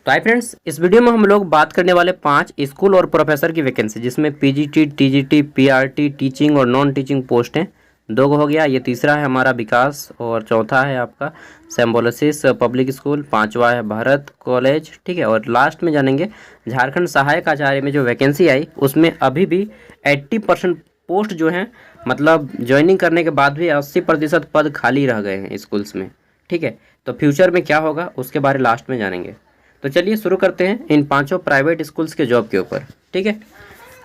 तो hi friends, इस video में हम लोग बात करने वाले 5 स्कूल और प्रोफेसर की वैकेंसी, जिसमें पीजीटी, टीजीटी, पीआरटी, टीचिंग और नॉन टीचिंग पोस्ट हैं। 2 हो गया, ये तीसरा है हमारा विकास और चौथा है आपका सिम्बोलिसिस पब्लिक स्कूल, 5वां है भारत कॉलेज। ठीक है, और लास्ट में जानेंगे झारखंड सहायक आचार्य में जो वैकेंसी आई उसमें अभी भी 80% पोस्ट जो हैं, मतलब ज्वाइनिंग करने के बाद भी 80% पद खाली रह गए हैं स्कूल्स में। ठीक है, तो फ्यूचर में क्या होगा उसके बारे लास्ट में जानेंगे। तो चलिए शुरू करते हैं इन 5 प्राइवेट स्कूल्स के जॉब के ऊपर। ठीक है,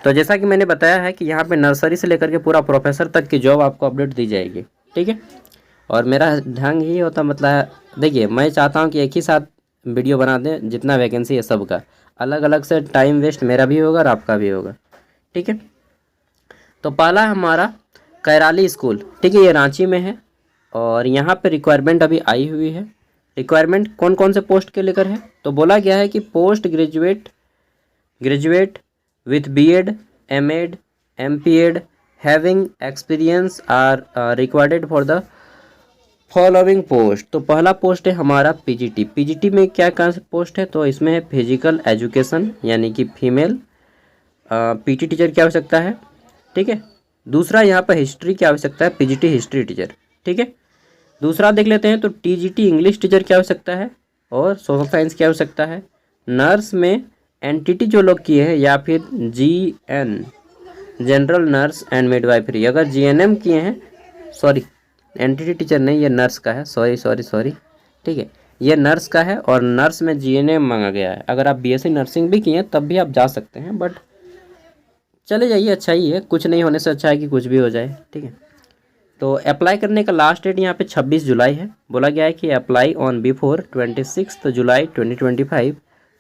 तो जैसा कि मैंने बताया है कि यहाँ पे नर्सरी से लेकर के पूरा प्रोफेसर तक की जॉब आपको अपडेट दी जाएगी। ठीक है, और मेरा ढंग ही होता, मतलब देखिए मैं चाहता हूँ कि एक ही साथ वीडियो बना दें, जितना वैकेंसी है सबका, अलग अलग से टाइम वेस्ट मेरा भी होगा और आपका भी होगा। ठीक है, तो पहला है हमारा कैराली स्कूल। ठीक है, ये रांची में है और यहाँ पे रिक्वायरमेंट अभी आई हुई है। रिक्वायरमेंट कौन कौन से पोस्ट के लेकर है, तो बोला गया है कि post graduate with BEd, MEd, MPEd having experience are required for the following post. तो पहला पोस्ट है हमारा पीजीटी। पीजीटी में क्या क्या पोस्ट है, तो इसमें है फिजिकल एजुकेशन यानी कि फीमेल पीटी टीचर की आवश्यकता है। ठीक है, दूसरा यहाँ पर हिस्ट्री की आवश्यकता है, पीजीटी हिस्ट्री टीचर। ठीक है, दूसरा देख लेते हैं तो टीजीटी इंग्लिश टीचर की आवश्यकता है और सोशल साइंस की आवश्यकता है। नर्स में एनटीटी जो लोग किए हैं या फिर GN general nurse and midwifery, अगर जीएनएम किए हैं, सॉरी एनटीटी टीचर नहीं, ये नर्स का है, सॉरी। ठीक है, ये नर्स का है और नर्स में जीएनएम मांगा गया है। अगर आप बीएससी नर्सिंग भी किए हैं तब भी आप जा सकते हैं, बट चले जाइए, अच्छा ही है, कुछ नहीं होने से अच्छा है कि कुछ भी हो जाए। ठीक है, तो अप्लाई करने का लास्ट डेट यहाँ पे 26 जुलाई है। बोला गया है कि अप्लाई ऑन बिफोर 26 जुलाई 2025।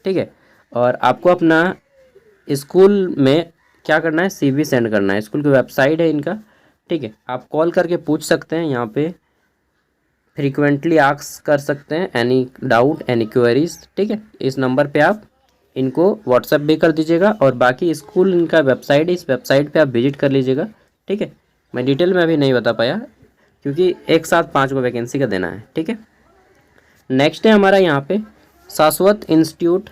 ठीक है, और आपको अपना स्कूल में क्या करना है, सीवी सेंड करना है। स्कूल की वेबसाइट है इनका। ठीक है, आप कॉल करके पूछ सकते हैं, यहाँ पे फ्रीक्वेंटली आस्क कर सकते हैं, एनी डाउट एनी क्वेरीज। ठीक है, इस नंबर पे आप इनको व्हाट्सएप भी कर दीजिएगा और बाकी स्कूल इनका वेबसाइट है, इस वेबसाइट पे आप विजिट कर लीजिएगा। ठीक है, मैं डिटेल में अभी नहीं बता पाया क्योंकि एक साथ 5 को वैकेंसी का देना है। ठीक है, नेक्स्ट है हमारा यहाँ पे शाश्वत institute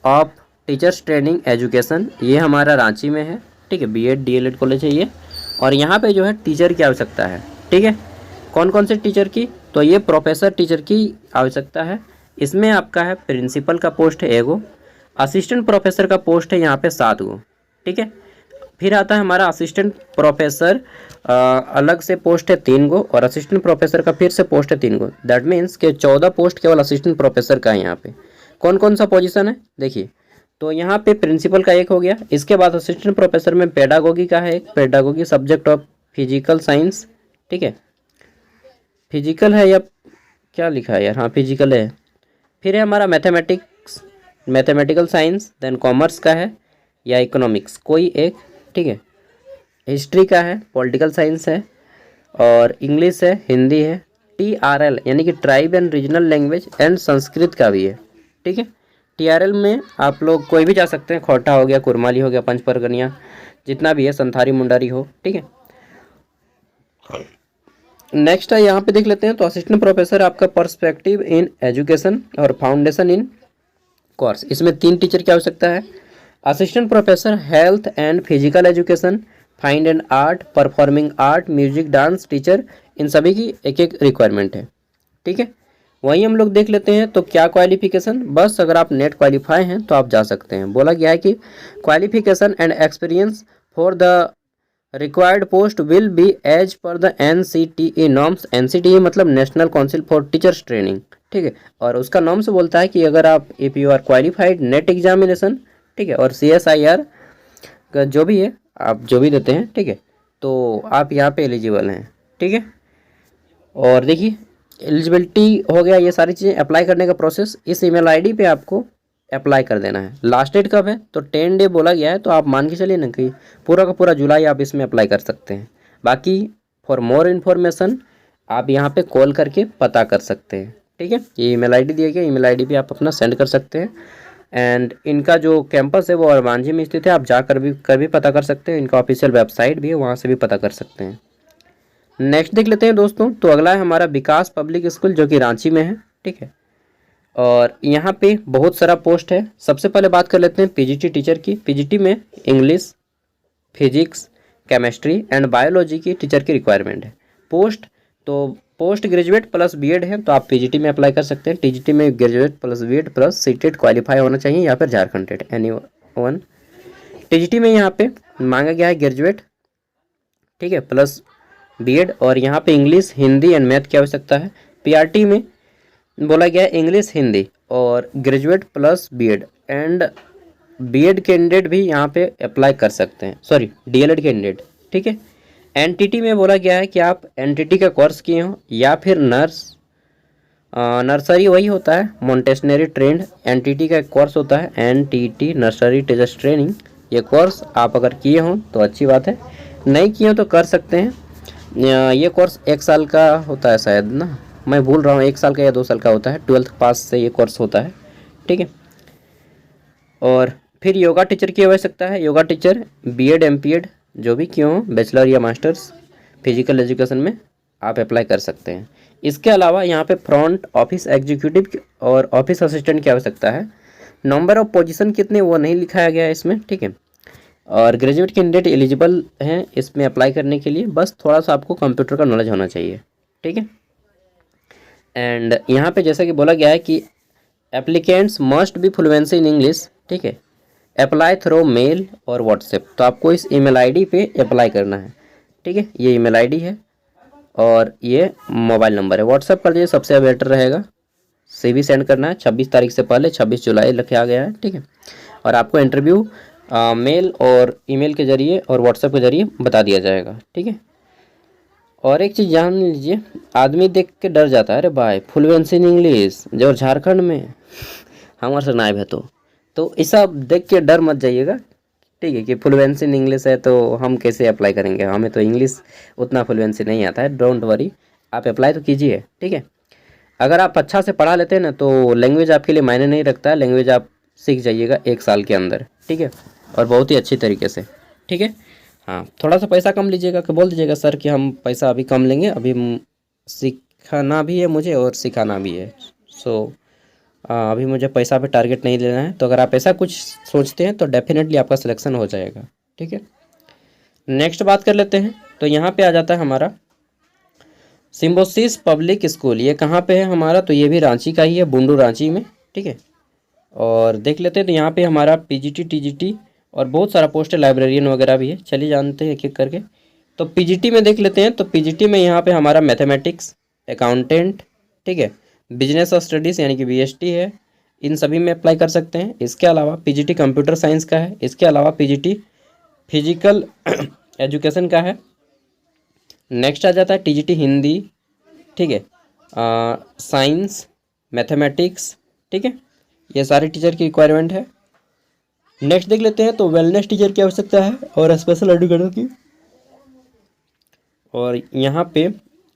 of teachers training education, ये हमारा रांची में है। ठीक है, बीएड डीएलएड कॉलेज है ये, और यहाँ पे जो है टीचर की आवश्यकता है। ठीक है, कौन कौन से टीचर की, तो ये प्रोफेसर टीचर की आवश्यकता है। इसमें आपका है प्रिंसिपल का पोस्ट है एगो, असिस्टेंट प्रोफेसर का पोस्ट है यहाँ पे 7 गो। ठीक है, फिर आता है हमारा असिस्टेंट प्रोफेसर, अलग से पोस्ट है 3 गो, और असिस्टेंट प्रोफेसर का फिर से पोस्ट है 3 गो। दैट मीन्स कि 14 पोस्ट केवल असिस्टेंट प्रोफेसर का है। यहाँ पे कौन कौन सा पोजीशन है देखिए, तो यहाँ पे प्रिंसिपल का एक हो गया, इसके बाद असिस्टेंट प्रोफेसर में पेडागोगी का है एक, pedagogy subject of physical science. ठीक है, फिजिकल है या क्या लिखा है यार, हाँ फिजिकल है। फिर है हमारा मैथमेटिकल साइंस, देन कॉमर्स का है या इकोनॉमिक्स, कोई एक। ठीक है, हिस्ट्री का है, पॉलिटिकल साइंस है, और इंग्लिश है, हिंदी है, टीआरएल यानी कि tribe and regional language and Sanskrit का भी है। ठीक है, टीआरएल में आप लोग कोई भी जा सकते हैं, खोटा हो गया, कुरमाली हो गया, पंचपरगनिया, जितना भी है, संथारी मुंडारी हो। ठीक है, नेक्स्ट है यहाँ पे देख लेते हैं, तो असिस्टेंट प्रोफेसर आपका पर्सपेक्टिव इन एजुकेशन और फाउंडेशन इन कोर्स, इसमें 3 टीचर की आवश्यकता है। Assistant professor health and physical education, fine and art, performing art, music, dance teacher, इन सभी की एक एक रिक्वायरमेंट है। ठीक है, वहीं हम लोग देख लेते हैं तो क्या क्वालिफिकेशन, बस अगर आप नेट क्वालिफाई हैं तो आप जा सकते हैं। बोला गया है कि qualification and experience for the required post will be as per the NCTE norms. NCTE मतलब National Council for Teachers Training. ठीक है, और उसका नॉर्म से बोलता है कि अगर आप if you are qualified NET examination, ठीक है, और CSIR का जो भी है, आप जो भी देते हैं, ठीक है, तो आप यहाँ पे एलिजिबल हैं। ठीक है, और देखिए एलिजिबिलिटी हो गया, ये सारी चीज़ें। अप्लाई करने का प्रोसेस, इस ईमेल आईडी पे आपको अप्लाई कर देना है। लास्ट डेट कब है, तो 10 डे बोला गया है, तो आप मान के चलिए ना कि पूरा का पूरा जुलाई आप इसमें अप्लाई कर सकते हैं। बाकी फॉर मोर इन्फॉर्मेशन आप यहाँ पे कॉल करके पता कर सकते हैं। ठीक है, ये ईमेल आईडी दिया गया, ईमेल आईडी पे आप अपना सेंड कर सकते हैं। एंड इनका जो कैंपस है वो अरमांझी में स्थित है, आप जाकर भी पता कर सकते हैं। इनका ऑफिशियल वेबसाइट भी है, वहाँ से भी पता कर सकते हैं। नेक्स्ट देख लेते हैं दोस्तों, तो अगला है हमारा विकास पब्लिक स्कूल जो कि रांची में है। ठीक है, और यहाँ पे बहुत सारा पोस्ट है। सबसे पहले बात कर लेते हैं पीजीटी टीचर की। पीजीटी में English, physics, chemistry and biology की टीचर की रिक्वायरमेंट है। पोस्ट तो पोस्ट ग्रेजुएट प्लस बीएड है, तो आप पीजीटी में अप्लाई कर सकते हैं। टीजीटी में graduate plus BEd plus CTET qualify होना चाहिए या फिर Jharkhand TET, any one. TGT में यहाँ पे मांगा गया है ग्रेजुएट, ठीक है, प्लस बीएड, और यहाँ पे इंग्लिश, हिंदी एंड मैथ की आवश्यकता है। पीआरटी में बोला गया है इंग्लिश, हिंदी और graduate plus BEd, and BEd candidate भी यहाँ पे अप्लाई कर सकते हैं, सॉरी डीएलएड कैंडिडेट, ठीक है। एनटीटी में बोला गया है कि आप एनटीटी का कोर्स किए हो या फिर नर्सरी वही होता है, मोंटेसनरी ट्रेंड। एनटीटी का एक कोर्स होता है एनटीटी, नर्सरी टीचर्स ट्रेनिंग। ये कोर्स आप अगर किए हो तो अच्छी बात है, नहीं किए हो तो कर सकते हैं। ये कोर्स 1 साल का होता है शायद ना, मैं भूल रहा हूँ, 1 साल का या 2 साल का होता है। 12th पास से ये कोर्स होता है, ठीक है। और फिर योगा टीचर की आवश्यकता है। योगा टीचर बीएड एमपीएड जो भी किए हों, बैचलर या मास्टर्स फिजिकल एजुकेशन में आप अप्लाई कर सकते हैं। इसके अलावा यहाँ पे फ्रंट ऑफिस एग्जीक्यूटिव और ऑफिस असिस्टेंट की आवश्यकता है। नंबर ऑफ पोजीशन कितने वो नहीं लिखाया गया है इसमें, ठीक है। और ग्रेजुएट कैंडिडेट एलिजिबल हैं इसमें अप्लाई करने के लिए, बस थोड़ा सा आपको कंप्यूटर का नॉलेज होना चाहिए, ठीक है। एंड यहाँ पे जैसा कि बोला गया है कि applicants must be fluency in English, ठीक है। अप्लाई थ्रू मेल और व्हाट्सएप, तो आपको इस ईमेल आईडी पे अप्लाई करना है, ठीक है। ये ईमेल आईडी है और ये मोबाइल नंबर है। व्हाट्सएप कर दीजिए, सबसे बेटर रहेगा। सीवी सेंड करना है 26 तारीख से पहले, 26 जुलाई लिखा गया है, ठीक है। और आपको इंटरव्यू मेल और ईमेल के ज़रिए और व्हाट्सएप के ज़रिए बता दिया जाएगा, ठीक है। और एक चीज़ जान लीजिए, आदमी देख के डर जाता है, अरे भाई फ्लुएंसी इन इंग्लिश जो झारखंड में हमारे से नाइब है, तो ऐसा देख के डर मत जाइएगा, ठीक है, कि फ्लुएंसी इन इंग्लिश है तो हम कैसे अप्लाई करेंगे, हमें तो इंग्लिश उतना फ्लुएंसी नहीं आता है। डोंट वरी, आप अप्लाई तो कीजिए, ठीक है। अगर आप अच्छा से पढ़ा लेते हैं ना तो लैंग्वेज आपके लिए मायने नहीं रखता है, लैंग्वेज आप सीख जाइएगा 1 साल के अंदर, ठीक है, और बहुत ही अच्छी तरीके से, ठीक है। हाँ, थोड़ा सा पैसा कम लीजिएगा, कि बोल दीजिएगा सर कि हम पैसा अभी कम लेंगे, अभी सीखना भी है मुझे और सिखाना भी है, सो अभी मुझे पैसा पे टारगेट नहीं लेना है। तो अगर आप ऐसा कुछ सोचते हैं तो डेफिनेटली आपका सिलेक्शन हो जाएगा, ठीक है। नेक्स्ट बात कर लेते हैं, तो यहाँ पे आ जाता है हमारा सिम्बोसिस पब्लिक स्कूल। ये कहाँ पे है हमारा, तो ये भी रांची का ही है, बुंडू रांची में, ठीक है। और देख लेते हैं, तो यहाँ पे हमारा पीजीटी, टीजीटी और बहुत सारा पोस्ट है, लाइब्रेरियन वगैरह भी है। चलिए जानते हैं एक एक करके। तो पीजीटी में देख लेते हैं, तो पीजीटी में यहाँ पे हमारा मैथमेटिक्स, अकाउंटेंट, ठीक है, बिजनेस स्टडीज़ यानी कि बीएसटी है, इन सभी में अप्लाई कर सकते हैं। इसके अलावा पीजीटी कंप्यूटर साइंस का है, इसके अलावा पीजीटी फिजिकल एजुकेशन का है। नेक्स्ट आ जाता है टीजीटी हिंदी, ठीक है, साइंस, मैथमेटिक्स, ठीक है, ये सारे टीचर की रिक्वायरमेंट है। नेक्स्ट देख लेते हैं, तो वेलनेस टीचर की आवश्यकता है और स्पेशल एजुकेटर की। और यहाँ पे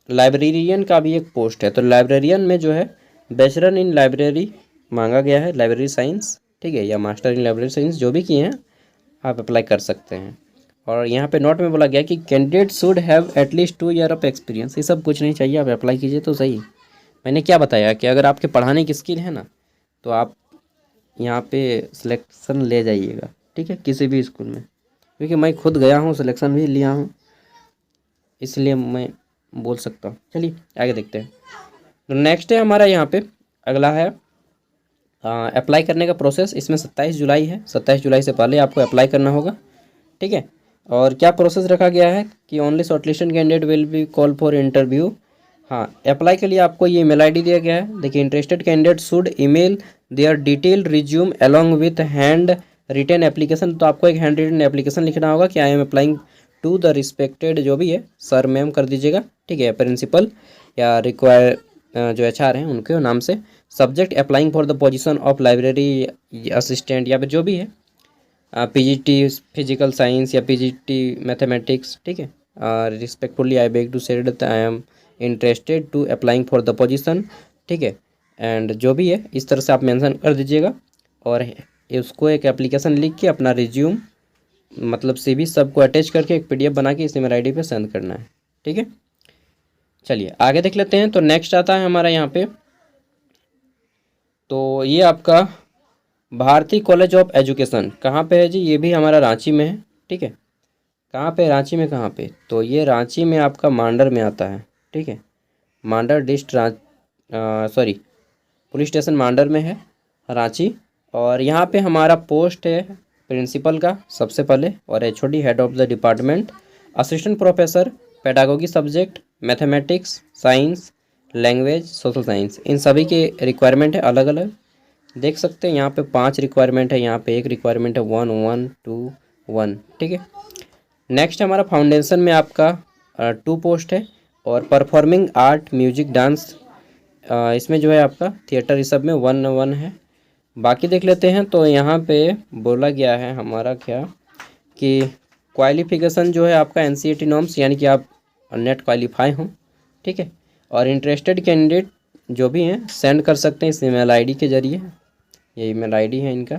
लाइब्रेरियन का भी एक पोस्ट है, तो लाइब्रेरियन में जो है बैचलर इन लाइब्रेरी मांगा गया है, लाइब्रेरी साइंस, ठीक है, या मास्टर इन लाइब्रेरी साइंस, जो भी किए हैं आप अप्लाई कर सकते हैं। और यहाँ पे नोट में बोला गया कि candidate should have at least 2 year of experience. ये सब कुछ नहीं चाहिए, आप अप्लाई कीजिए तो सही। मैंने क्या बताया कि अगर आपके पढ़ाने की स्किल है ना तो आप यहाँ पे सिलेक्शन ले जाइएगा, ठीक है, किसी भी स्कूल में, क्योंकि मैं खुद गया हूँ, सिलेक्शन भी लिया हूँ, इसलिए मैं बोल सकता हूँ। चलिए आगे देखते हैं। तो नेक्स्ट है हमारा यहाँ पे अगला है अप्लाई करने का प्रोसेस। इसमें 27 जुलाई है, 27 जुलाई से पहले आपको अप्लाई करना होगा, ठीक है। और क्या प्रोसेस रखा गया है कि only shortlisted candidate will be call for interview. हाँ, अप्लाई के लिए आपको ये ईमेल आईडी दिया गया है। देखिए, interested candidate should email their detailed resume along with hand written application. तो आपको एक हैंड रिटन एप्लीकेशन लिखना होगा कि I am applying to the respected, जो भी है सर मैम कर दीजिएगा, ठीक है, प्रिंसिपल या रिक्वायर जो एचआर हैं उनके नाम से। Subject applying for the position of library assistant या फिर जो भी है, पीजीटी फिजिकल साइंस या पीजीटी मैथमेटिक्स, ठीक है। Respectfully I beg to say that I am interested to applying for the position, ठीक है। एंड जो भी है इस तरह से आप मेंशन कर दीजिएगा और उसको एक एप्लीकेशन लिख के अपना रिज्यूम मतलब सीवी सबको अटैच करके एक पीडीएफ बना के इस ईमेल आईडी पे सेंड करना है, ठीक है। चलिए आगे देख लेते हैं। तो नेक्स्ट आता है हमारा यहाँ पे तो ये आपका भारतीय कॉलेज ऑफ एजुकेशन कहाँ पे है जी? ये भी हमारा रांची में है। ठीक है, कहाँ पे? रांची में। कहाँ पे? तो ये रांची में आपका मांडर में आता है। ठीक है, Mandar district, sorry, police station Mandar में है, रांची। और यहाँ पे हमारा पोस्ट है प्रिंसिपल का सबसे पहले, और HOD head of the department, assistant professor, pedagogy subject, mathematics, science, language, social science, इन सभी के रिक्वायरमेंट है अलग अलग। देख सकते हैं यहाँ पे 5 रिक्वायरमेंट है, यहाँ पे एक रिक्वायरमेंट है, 1 1 2 1। ठीक है, नेक्स्ट हमारा फाउंडेशन में आपका 2 पोस्ट है, और परफॉर्मिंग आर्ट, म्यूजिक, डांस, इसमें जो है आपका थिएटर, इस सब में 1 1 है। बाकी देख लेते हैं। तो यहाँ पे बोला गया है हमारा क्या कि क्वालिफिकेशन जो है आपका एनसीईआरटी नॉर्म्स, यानी कि आप नेट क्वालिफाई हों। ठीक है, और इंटरेस्टेड कैंडिडेट जो भी हैं सेंड कर सकते हैं इस ईमेल आईडी के ज़रिए। ये ईमेल आईडी है इनका।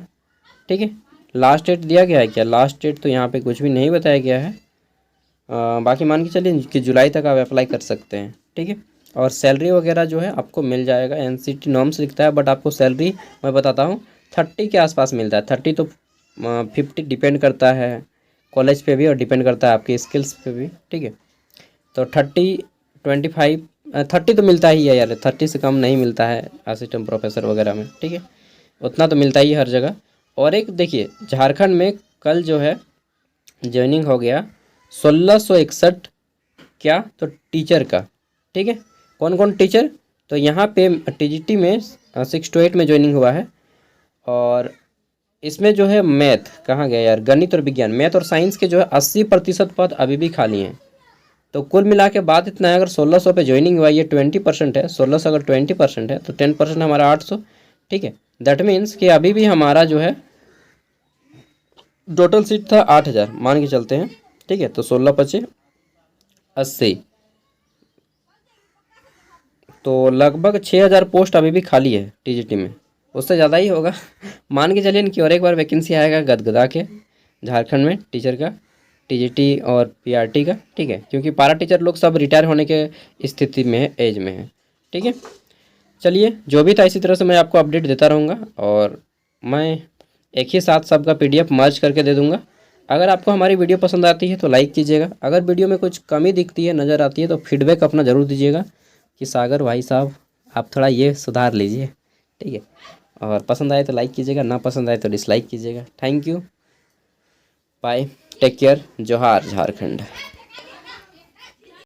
ठीक है, लास्ट डेट दिया गया है क्या? लास्ट डेट तो यहाँ पे कुछ भी नहीं बताया गया है। बाकी मान के चलिए कि जुलाई तक आप अप्लाई कर सकते हैं। ठीक है, और सैलरी वगैरह जो है आपको मिल जाएगा। एनसीईआरटी नॉर्म्स लिखता है, बट आपको सैलरी मैं बताता हूँ 30 के आसपास मिलता है। 30 तो 50 डिपेंड करता है कॉलेज पे भी, और डिपेंड करता है आपके स्किल्स पे भी। ठीक है, तो 30 25 30 तो मिलता ही है यार, 30 से कम नहीं मिलता है असिस्टेंट प्रोफेसर वगैरह में। ठीक है, उतना तो मिलता ही है हर जगह। और एक देखिए, झारखंड में कल जो है ज्वाइनिंग हो गया 1661, क्या? तो टीचर का। ठीक है, कौन कौन टीचर? तो यहाँ पे टीजीटी में 6 to 8 में ज्वाइनिंग हुआ है। और इसमें जो है मैथ, कहाँ गया यार, गणित और विज्ञान, मैथ और साइंस के जो है 80% पद अभी भी खाली हैं। तो कुल मिला के बात इतना है, अगर 1600 पे ज्वाइनिंग हुआ, ये 20% है। 1600 अगर 20% है तो 10% हमारा 800। ठीक है, दैट मीन्स कि अभी भी हमारा जो है टोटल सीट था 8000 मान के चलते हैं। ठीक है, तो 16 पचे 80, तो लगभग 6000 पोस्ट अभी भी खाली है टीजीटी में, उससे ज़्यादा ही होगा। मान के चलिए कि और एक बार वैकेंसी आएगा गदगदा के झारखंड में टीचर का, टीजीटी और पीआरटी का। ठीक है, क्योंकि पारा टीचर लोग सब रिटायर होने के स्थिति में है, एज में है। ठीक है, चलिए जो भी था इसी तरह से मैं आपको अपडेट देता रहूँगा, और मैं एक ही साथ सबका पीडीएफ मर्ज करके दे दूँगा। अगर आपको हमारी वीडियो पसंद आती है तो लाइक कीजिएगा। अगर वीडियो में कुछ कमी दिखती है, नज़र आती है, तो फीडबैक अपना ज़रूर दीजिएगा कि सागर भाई साहब आप थोड़ा ये सुधार लीजिए। ठीक है, और पसंद आए तो लाइक कीजिएगा, ना पसंद आए तो डिसलाइक कीजिएगा। Thank you, bye, take care, जोहार झारखंड।